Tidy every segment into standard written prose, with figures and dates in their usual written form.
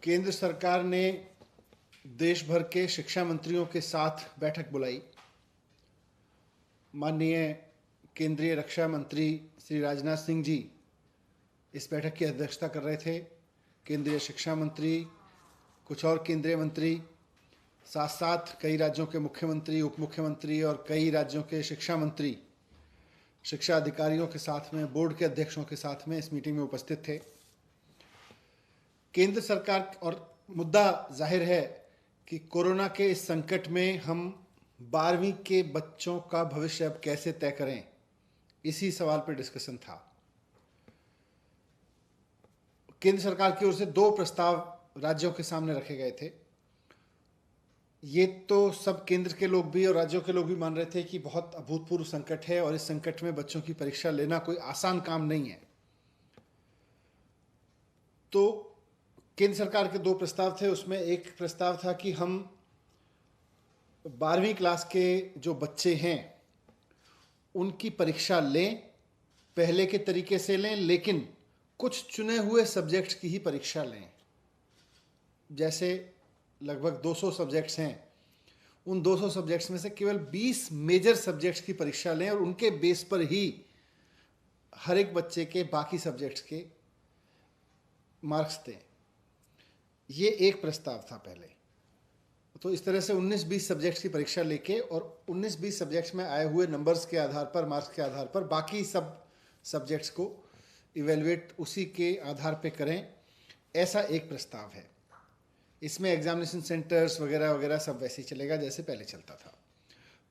केंद्र सरकार ने देश भर के शिक्षा मंत्रियों के साथ बैठक बुलाई। माननीय केंद्रीय रक्षा मंत्री श्री राजनाथ सिंह जी इस बैठक की अध्यक्षता कर रहे थे। केंद्रीय शिक्षा मंत्री, कुछ और केंद्रीय मंत्री, साथ साथ कई राज्यों के मुख्यमंत्री, उप मुख्यमंत्री और कई राज्यों के शिक्षा मंत्री, शिक्षा अधिकारियों के साथ में, बोर्ड के अध्यक्षों के साथ में इस मीटिंग में उपस्थित थे। केंद्र सरकार और मुद्दा जाहिर है कि कोरोना के इस संकट में हम 12वीं के बच्चों का भविष्य अब कैसे तय करें, इसी सवाल पर डिस्कशन था। केंद्र सरकार की ओर से 2 प्रस्ताव राज्यों के सामने रखे गए थे। ये तो सब केंद्र के लोग भी और राज्यों के लोग भी मान रहे थे कि बहुत अभूतपूर्व संकट है और इस संकट में बच्चों की परीक्षा लेना कोई आसान काम नहीं है। तो केंद्र सरकार के 2 प्रस्ताव थे। उसमें एक प्रस्ताव था कि हम 12वीं क्लास के जो बच्चे हैं उनकी परीक्षा लें, पहले के तरीके से लें, लेकिन कुछ चुने हुए सब्जेक्ट्स की ही परीक्षा लें। जैसे लगभग 200 सब्जेक्ट्स हैं, उन 200 सब्जेक्ट्स में से केवल 20 मेजर सब्जेक्ट्स की परीक्षा लें और उनके बेस पर ही हर एक बच्चे के बाकी सब्जेक्ट्स के मार्क्स दें। ये एक प्रस्ताव था पहले। तो इस तरह से 19-20 सब्जेक्ट्स की परीक्षा लेके और 19-20 सब्जेक्ट्स में आए हुए नंबर्स के आधार पर, मार्क्स के आधार पर बाकी सब सब्जेक्ट्स को इवेलुएट उसी के आधार पे करें, ऐसा एक प्रस्ताव है। इसमें एग्जामिनेशन सेंटर्स वगैरह वगैरह सब वैसे ही चलेगा जैसे पहले चलता था।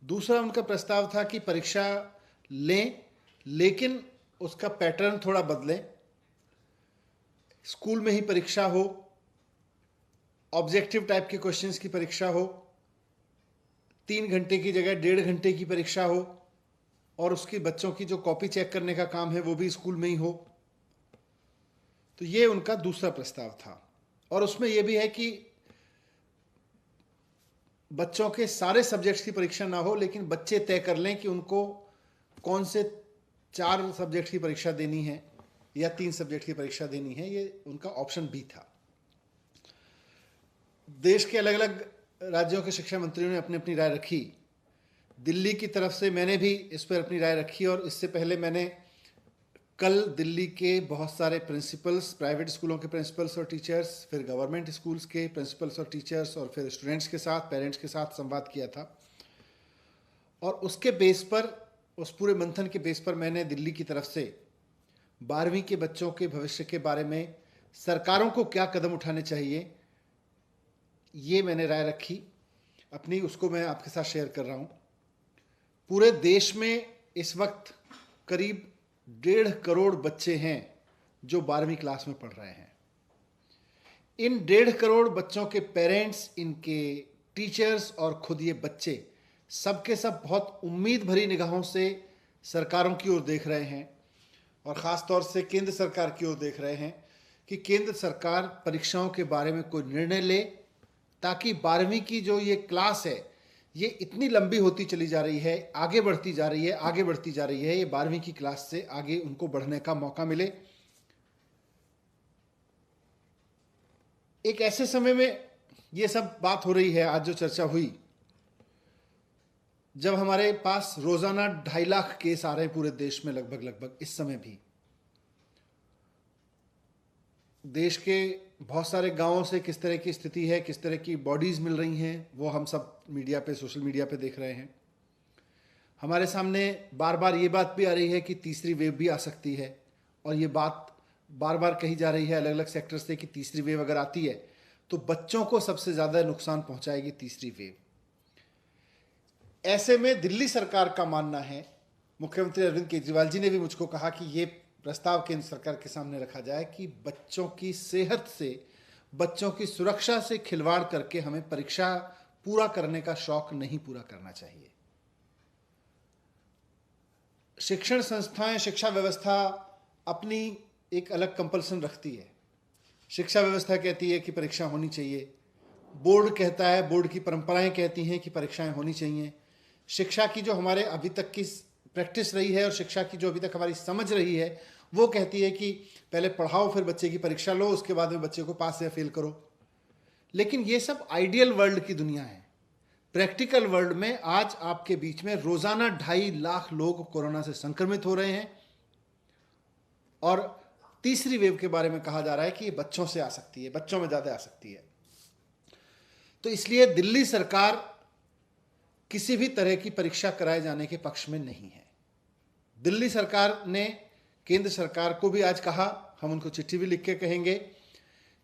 दूसरा उनका प्रस्ताव था कि परीक्षा लें, लेकिन उसका पैटर्न थोड़ा बदलें। स्कूल में ही परीक्षा हो, ऑब्जेक्टिव टाइप के क्वेश्चंस की परीक्षा हो, 3 घंटे की जगह 1.5 घंटे की परीक्षा हो और उसकी बच्चों की जो कॉपी चेक करने का काम है वो भी स्कूल में ही हो। तो ये उनका दूसरा प्रस्ताव था। और उसमें यह भी है कि बच्चों के सारे सब्जेक्ट्स की परीक्षा ना हो, लेकिन बच्चे तय कर लें कि उनको कौन से 4 सब्जेक्ट की परीक्षा देनी है या 3 सब्जेक्ट की परीक्षा देनी है। ये उनका ऑप्शन भी था। देश के अलग अलग राज्यों के शिक्षा मंत्रियों ने अपनी अपनी राय रखी। दिल्ली की तरफ से मैंने भी इस पर अपनी राय रखी और इससे पहले मैंने कल दिल्ली के बहुत सारे प्रिंसिपल्स, प्राइवेट स्कूलों के प्रिंसिपल्स और टीचर्स, फिर गवर्नमेंट स्कूल्स के प्रिंसिपल्स और टीचर्स और फिर स्टूडेंट्स के साथ, पेरेंट्स के साथ संवाद किया था। और उसके बेस पर, उस पूरे मंथन के बेस पर मैंने दिल्ली की तरफ से 12वीं के बच्चों के भविष्य के बारे में सरकारों को क्या कदम उठाने चाहिए, ये मैंने राय रखी अपनी, उसको मैं आपके साथ शेयर कर रहा हूँ। पूरे देश में इस वक्त करीब 1.5 करोड़ बच्चे हैं जो 12वीं क्लास में पढ़ रहे हैं। इन 1.5 करोड़ बच्चों के पेरेंट्स, इनके टीचर्स और खुद ये बच्चे सबके सब बहुत उम्मीद भरी निगाहों से सरकारों की ओर देख रहे हैं और ख़ास तौर से केंद्र सरकार की ओर देख रहे हैं कि केंद्र सरकार परीक्षाओं के बारे में कोई निर्णय ले, ताकि 12वीं की जो ये क्लास है ये इतनी लंबी होती चली जा रही है, आगे बढ़ती जा रही है, आगे बढ़ती जा रही है। ये 12वीं की क्लास से आगे उनको बढ़ने का मौका मिले। एक ऐसे समय में ये सब बात हो रही है, आज जो चर्चा हुई, जब हमारे पास रोजाना 2.5 लाख केस आ रहे हैं पूरे देश में, लगभग इस समय भी। देश के बहुत सारे गांवों से किस तरह की स्थिति है, किस तरह की बॉडीज़ मिल रही हैं, वो हम सब मीडिया पे, सोशल मीडिया पे देख रहे हैं। हमारे सामने बार बार ये बात भी आ रही है कि तीसरी वेव भी आ सकती है और ये बात बार बार कही जा रही है अलग अलग सेक्टर से कि तीसरी वेव अगर आती है तो बच्चों को सबसे ज़्यादा नुकसान पहुंचाएगी तीसरी वेव। ऐसे में दिल्ली सरकार का मानना है, मुख्यमंत्री अरविंद केजरीवाल जी ने भी मुझको कहा कि ये प्रस्ताव केंद्र सरकार के सामने रखा जाए कि बच्चों की सेहत से, बच्चों की सुरक्षा से खिलवाड़ करके हमें परीक्षा पूरा करने का शौक नहीं पूरा करना चाहिए। शिक्षण संस्थाएं, शिक्षा व्यवस्था अपनी एक अलग कंपल्सन रखती है। शिक्षा व्यवस्था कहती है कि परीक्षा होनी चाहिए, बोर्ड कहता है, बोर्ड की परंपराएं कहती हैं कि परीक्षाएं होनी चाहिए। शिक्षा की जो हमारे अभी तक की प्रैक्टिस रही है और शिक्षा की जो अभी तक हमारी समझ रही है वो कहती है कि पहले पढ़ाओ, फिर बच्चे की परीक्षा लो, उसके बाद में बच्चे को पास या फेल करो। लेकिन ये सब आइडियल वर्ल्ड की दुनिया है। प्रैक्टिकल वर्ल्ड में आज आपके बीच में रोजाना 2.5 लाख लोग कोरोना से संक्रमित हो रहे हैं और तीसरी वेव के बारे में कहा जा रहा है कि ये बच्चों से आ सकती है, बच्चों में ज्यादा आ सकती है। तो इसलिए दिल्ली सरकार किसी भी तरह की परीक्षा कराए जाने के पक्ष में नहीं है। दिल्ली सरकार ने केंद्र सरकार को भी आज कहा, हम उनको चिट्ठी भी लिख के कहेंगे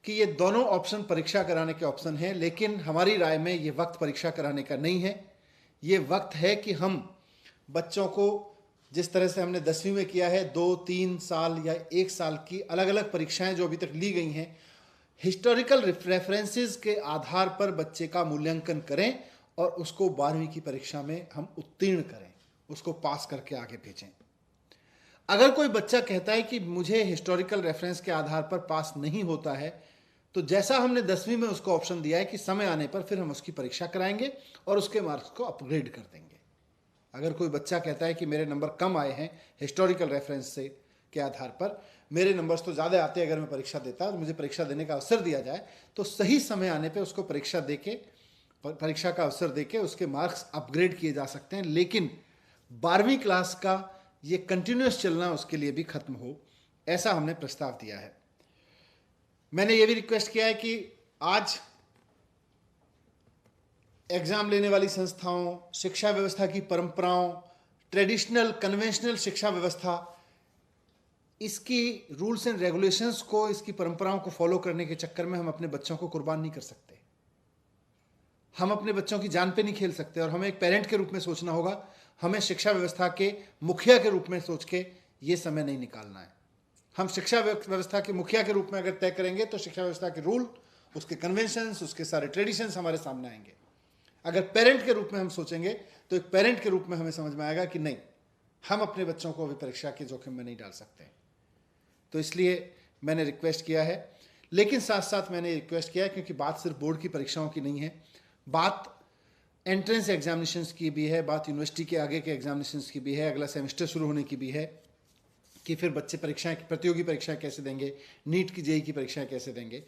कि ये दोनों ऑप्शन परीक्षा कराने के ऑप्शन हैं, लेकिन हमारी राय में ये वक्त परीक्षा कराने का नहीं है। ये वक्त है कि हम बच्चों को जिस तरह से हमने 10वीं में किया है, 2, 3 साल या 1 साल की अलग अलग परीक्षाएं जो अभी तक ली गई हैं, हिस्टोरिकल रेफरेंसेस के आधार पर बच्चे का मूल्यांकन करें और उसको 12वीं की परीक्षा में हम उत्तीर्ण करें, उसको पास करके आगे भेजें। अगर कोई बच्चा कहता है कि मुझे हिस्टोरिकल रेफरेंस के आधार पर पास नहीं होता है, तो जैसा हमने 10वीं में उसको ऑप्शन दिया है कि समय आने पर फिर हम उसकी परीक्षा कराएंगे और उसके मार्क्स को अपग्रेड कर देंगे। अगर कोई बच्चा कहता है कि मेरे नंबर कम आए हैं हिस्टोरिकल रेफरेंस से के आधार पर, मेरे नंबर्स तो ज़्यादा आते हैं अगर मैं परीक्षा देता और मुझे परीक्षा देने का अवसर दिया जाए, तो सही समय आने पर उसको परीक्षा का अवसर देके उसके मार्क्स अपग्रेड किए जा सकते हैं। लेकिन 12वीं क्लास का ये कंटिन्यूस चलना उसके लिए भी खत्म हो, ऐसा हमने प्रस्ताव दिया है। मैंने ये भी रिक्वेस्ट किया है कि आज एग्जाम लेने वाली संस्थाओं, शिक्षा व्यवस्था की परंपराओं, ट्रेडिशनल कन्वेंशनल शिक्षा व्यवस्था, इसकी रूल्स एंड रेगुलेशंस को, इसकी परंपराओं को फॉलो करने के चक्कर में हम अपने बच्चों को कुर्बान नहीं कर सकते। हम अपने बच्चों की जान पे नहीं खेल सकते और हमें एक पेरेंट के रूप में सोचना होगा। हमें शिक्षा व्यवस्था के मुखिया के रूप में सोच के ये समय नहीं निकालना है। हम शिक्षा व्यवस्था के मुखिया के रूप में अगर तय करेंगे तो शिक्षा व्यवस्था के रूल, उसके कन्वेंशंस, उसके सारे ट्रेडिशंस हमारे सामने आएंगे। अगर पेरेंट के रूप में हम सोचेंगे तो एक पेरेंट के रूप में हमें समझ में आएगा कि नहीं, हम अपने बच्चों को अभी परीक्षा के जोखिम में नहीं डाल सकते। तो इसलिए मैंने रिक्वेस्ट किया है, लेकिन साथ साथ मैंने रिक्वेस्ट किया है क्योंकि बात सिर्फ बोर्ड की परीक्षाओं की नहीं है, बात एंट्रेंस एग्जामिनेशंस की भी है, बात यूनिवर्सिटी के आगे के एग्जामिनेशंस की भी है, अगला सेमेस्टर शुरू होने की भी है कि फिर बच्चे परीक्षाएं, प्रतियोगी परीक्षाएं कैसे देंगे, नीट की जेईई की परीक्षाएं कैसे देंगे।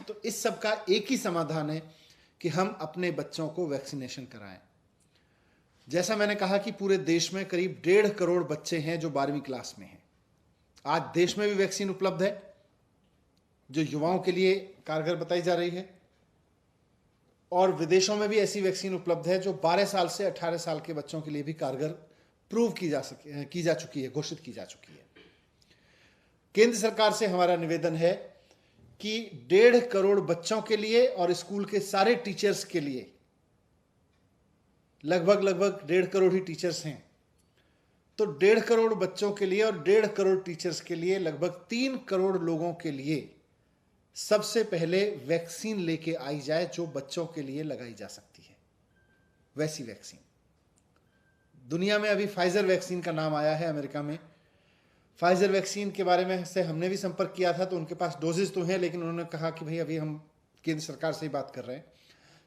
तो इस सब का एक ही समाधान है कि हम अपने बच्चों को वैक्सीनेशन कराएं। जैसा मैंने कहा कि पूरे देश में करीब 1.5 करोड़ बच्चे हैं जो 12वीं क्लास में हैं। आज देश में भी वैक्सीन उपलब्ध है जो युवाओं के लिए कारगर बताई जा रही है, और विदेशों में भी ऐसी वैक्सीन उपलब्ध है जो 12 साल से 18 साल के बच्चों के लिए भी कारगर प्रूव की जा चुकी है, घोषित की जा चुकी है। केंद्र सरकार से हमारा निवेदन है कि 1.5 करोड़ बच्चों के लिए और स्कूल के सारे टीचर्स के लिए, लगभग 1.5 करोड़ ही टीचर्स हैं, तो 1.5 करोड़ बच्चों के लिए और 1.5 करोड़ टीचर्स के लिए लगभग 3 करोड़ लोगों के लिए सबसे पहले वैक्सीन लेके आई जाए जो बच्चों के लिए लगाई जा सकती है, वैसी वैक्सीन। दुनिया में अभी फाइजर वैक्सीन का नाम आया है, अमेरिका में। फाइजर वैक्सीन के बारे में से हमने भी संपर्क किया था, तो उनके पास डोजेज तो हैं, लेकिन उन्होंने कहा कि भाई अभी हम केंद्र सरकार से ही बात कर रहे हैं।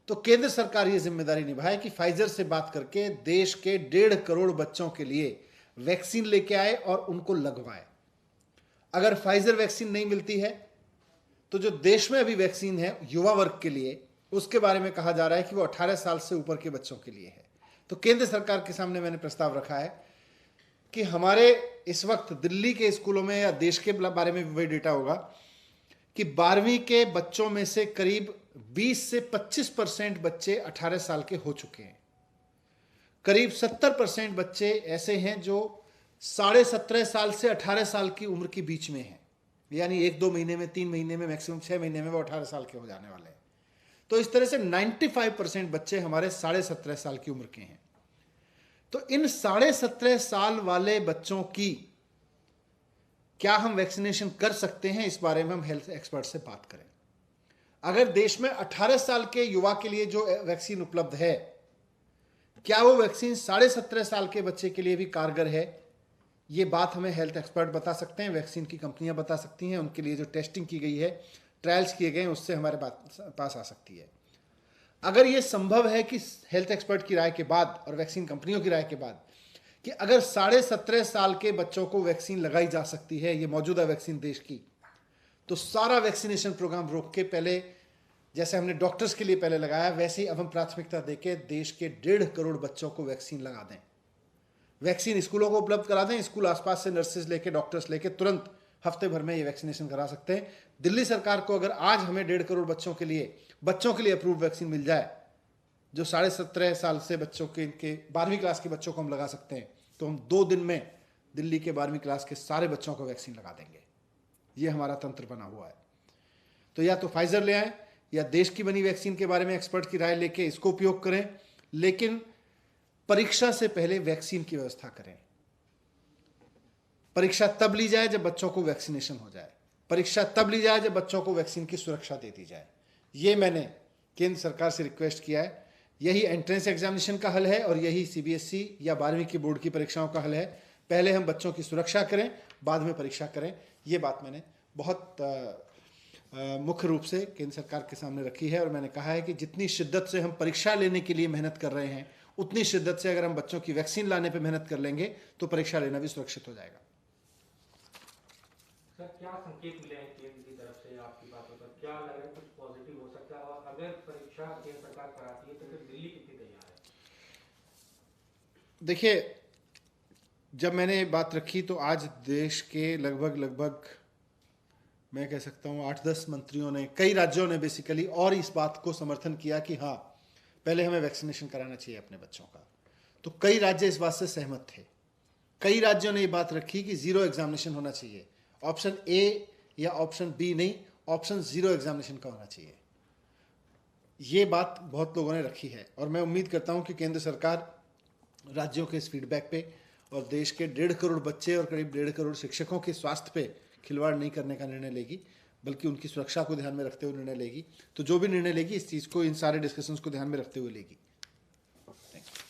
तो केंद्र सरकार ये जिम्मेदारी निभाए कि फाइजर से बात करके देश के 1.5 करोड़ बच्चों के लिए वैक्सीन लेके आए और उनको लगवाए। अगर फाइजर वैक्सीन नहीं मिलती है तो जो देश में अभी वैक्सीन है युवा वर्ग के लिए, उसके बारे में कहा जा रहा है कि वो 18 साल से ऊपर के बच्चों के लिए है। तो केंद्र सरकार के सामने मैंने प्रस्ताव रखा है कि हमारे इस वक्त दिल्ली के स्कूलों में या देश के बारे में भी वही डेटा होगा कि 12वीं के बच्चों में से करीब 20 से 25% बच्चे 18 साल के हो चुके हैं। करीब 70% बच्चे ऐसे हैं जो 17.5 साल से 18 साल की उम्र के बीच में हैं, यानी 1-2 महीने में, 3 महीने में, मैक्सिमम 6 महीने में वो 18 साल के हो जाने वाले हैं। तो इस तरह से 95% बच्चे हमारे 17.5 साल की उम्र के हैं। तो इन 17.5 साल वाले बच्चों की क्या हम वैक्सीनेशन कर सकते हैं, इस बारे में हम हेल्थ एक्सपर्ट से बात करें। अगर देश में 18 साल के युवा के लिए जो वैक्सीन उपलब्ध है, क्या वो वैक्सीन 17.5 साल के बच्चे के लिए भी कारगर है, ये बात हमें हेल्थ एक्सपर्ट बता सकते हैं, वैक्सीन की कंपनियां बता सकती हैं, उनके लिए जो टेस्टिंग की गई है, ट्रायल्स किए गए हैं, उससे हमारे पास आ सकती है। अगर ये संभव है कि हेल्थ एक्सपर्ट की राय के बाद और वैक्सीन कंपनियों की राय के बाद कि अगर 17.5 साल के बच्चों को वैक्सीन लगाई जा सकती है, ये मौजूदा वैक्सीन देश की, तो सारा वैक्सीनेशन प्रोग्राम रोक के पहले जैसे हमने डॉक्टर्स के लिए पहले लगाया, वैसे ही अब हम प्राथमिकता देके देश के 1.5 करोड़ बच्चों को वैक्सीन लगा दें। वैक्सीन स्कूलों को उपलब्ध करा दें, स्कूल आसपास से नर्सेज लेके, डॉक्टर्स लेके तुरंत हफ्ते भर में ये वैक्सीनेशन करा सकते हैं। दिल्ली सरकार को अगर आज हमें 1.5 करोड़ बच्चों के लिए अप्रूव वैक्सीन मिल जाए, जो 17.5 साल से बच्चों के 12वीं क्लास के बच्चों को हम लगा सकते हैं, तो हम 2 दिन में दिल्ली के 12वीं क्लास के सारे बच्चों को वैक्सीन लगा देंगे। ये हमारा तंत्र बना हुआ है। तो या तो फाइजर ले आए या देश की बनी वैक्सीन के बारे में एक्सपर्ट की राय लेके इसको उपयोग करें, लेकिन परीक्षा से पहले वैक्सीन की व्यवस्था करें। परीक्षा तब ली जाए जब बच्चों को वैक्सीनेशन हो जाए, परीक्षा तब ली जाए जब बच्चों को वैक्सीन की सुरक्षा दे दी जाए। ये मैंने केंद्र सरकार से रिक्वेस्ट किया है। यही एंट्रेंस एग्जामिनेशन का हल है और यही सीबीएसई या 12वीं की बोर्ड की परीक्षाओं का हल है। पहले हम बच्चों की सुरक्षा करें, बाद में परीक्षा करें। ये बात मैंने बहुत मुख्य रूप से केंद्र सरकार के सामने रखी है और मैंने कहा है कि जितनी शिद्दत से हम परीक्षा लेने के लिए मेहनत कर रहे हैं, उतनी शिद्दत से अगर हम बच्चों की वैक्सीन लाने पे मेहनत कर लेंगे तो परीक्षा लेना भी सुरक्षित हो जाएगा। सर, क्या संकेत मिले हैं केंद्र की तरफ से आपकी बातों पर? क्या लग रहा है कुछ पॉजिटिव हो सकता है? और अगर परीक्षा केंद्र सरकार कराती है तो फिर दिल्ली कितनी तैयार है? देखिए, जब मैंने ये बात रखी तो आज देश के लगभग मैं कह सकता हूँ 8-10 मंत्रियों ने, कई राज्यों ने बेसिकली और इस बात को समर्थन किया कि हाँ, पहले हमें वैक्सीनेशन कराना चाहिए अपने बच्चों का। तो कई राज्य इस बात से सहमत थे। कई राज्यों ने ये बात रखी कि 0 एग्जामिनेशन होना चाहिए, ऑप्शन ए या ऑप्शन बी नहीं, ऑप्शन 0 एग्जामिनेशन का होना चाहिए। ये बात बहुत लोगों ने रखी है और मैं उम्मीद करता हूँ कि केंद्र सरकार राज्यों के इस फीडबैक पे और देश के 1.5 करोड़ बच्चे और करीब 1.5 करोड़ शिक्षकों के स्वास्थ्य पे खिलवाड़ नहीं करने का निर्णय लेगी, बल्कि उनकी सुरक्षा को ध्यान में रखते हुए निर्णय लेगी। तो जो भी निर्णय लेगी, इस चीज़ को, इन सारे डिस्कशंस को ध्यान में रखते हुए लेगी। Thank you.